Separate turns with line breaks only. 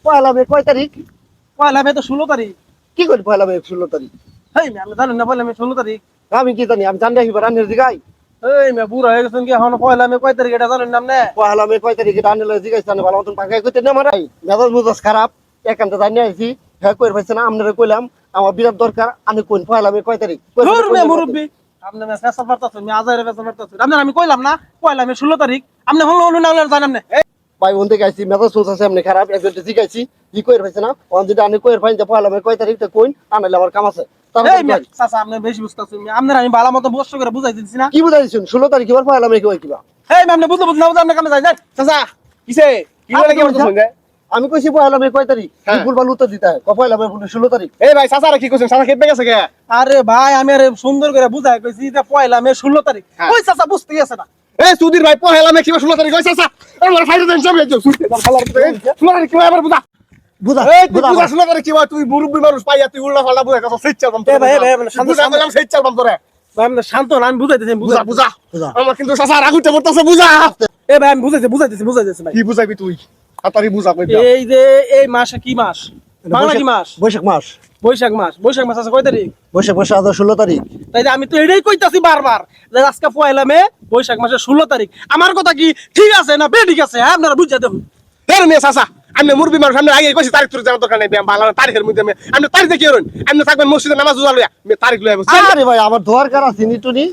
পয়লা মে কয় তারিখ?
পয়লা মে তো 16 তারিখ।
কি করি পয়লা মে 16 তারিখ?
হেই মে আপনি জানেন না পয়লা মে 16 তারিখ?
আমি কি জানি? আমি জানি কি রান্নের দিগাই?
এই মে বুড়া হয়ে গেছেন কি এখন পয়লা মে কয় তারিখ এটা জানেন না আপনি?
পয়লা মে কয় তারিখ রান্নের দিগাই জানি ভালো মতন পাকাই কইতে না মারাই। মেজাজ মুজাজ খারাপ। একান্ত জানি আইছি। হ্যাঁ কইর পাইছে না আমনে কইলাম আমার বিরাট দরকার। আমি কোন পয়লা মে কয় তারিখ?
ধুর মে মুরব্বি আপনি মে ফেসা মারতাছেন মে আজারে ফেসা মারতাছেন। আপনার আমি কইলাম না পয়লা মে 16 তারিখ। আপনি হলো না জানেন না।
ভাই ওন থেকে আইছি মেজাজ মুজাজ এমনি খারাপ। একজনকে জিগাইছি। জি কইর পাইছে না। ওন যদি আমি কইর পাইন যে পয়লা মে কয় তারিখ তা কইন আনাইলে আমার কাম আছে।
এই মে চাচা আপনি বেশি বুঝতাছেন মে আপনার আমি ভালো মতো বস্ত করে বুঝাই দিছি না।
কি বুঝাইছেন 16 তারিখ এবার পয়লা মে কই কিবা?
এই মে আপনি বুঝতে বুঝনা বুঝান কামে যাই
চাচা কিসে কি বলে কি বলতেছেন রে?
আমি কইছি পয়লা মে কয় তারিখ? ভুল ভাল উত্তর দিতে হয়। পয়লা মে 16 তারিখ।
এই ভাই চাচারা কি কইছেন? চাচা খেপে গেছে কে?
আরে ভাই আমি আরে সুন্দর করে বুঝাই কইছি যে পয়লা মে 16 তারিখ। ওই চাচা বুঝতে গেছে না।
এই সুধীর ভাই পহেলা মে কিবা 16 তারিখ হইছে চাচা। আমার ফাইদা দেন সব যাও সুধীর দাম খালার মতো। 16 তারিখ কিবা আবার বুঝা।
বুঝা
এই তুই
বুঝা
বুঝা 16 তারিখ কিবা তুই মুরব্বি মানুষ পাইয়া তুই উল্টা পাল্টা বুঝা কথা সেট চালবাম তো।
এই ভাই, শান্ত
বুঝা বললাম সেট চালবাম তোরে।
ভাই আপনি শান্ত না আমি বুঝাইতেছি
বুঝা বুঝা
বুঝা।
আমার কিন্তু চাচা রাগ উঠে পড়তাছে বুঝা।
এই ভাই আমি বুঝাইতেছি ভাই।
কি বুঝাবি তুই? তাড়াতাড়ি বুঝা কই দা।
এই যে এই মাসে কি মাস? বাংলা কি মাস?
বৈশাখ মাস।
বৈশাখ মাস। বৈশাখ মাস আছে কয় তারিখ?
বৈশাখ মাস আজ 16 তারিখ।
তাই যে আমি তো এটাই কইতাছি বারবার যে আজকে পয়লা মে বৈশাখ মাসের 16 তারিখ। আমার কথা কি ঠিক আছে না বে ঠিক আছে? হ্যাঁ আপনারা বুঝা দেখুন।
এর মে চাচা আমি মুরব্বি মানুষ আমি আগে কইছি তারিখ তোর জানা দরকার নাই বাংলা তারিখের মধ্যে আমি তারিখে কি হরন আমি থাকবেন মসজিদে নামাজ উজা লইয়া আমি তারিখ লইয়া বসে।
আরে ভাই আমার দরকার আছে নিটুনি।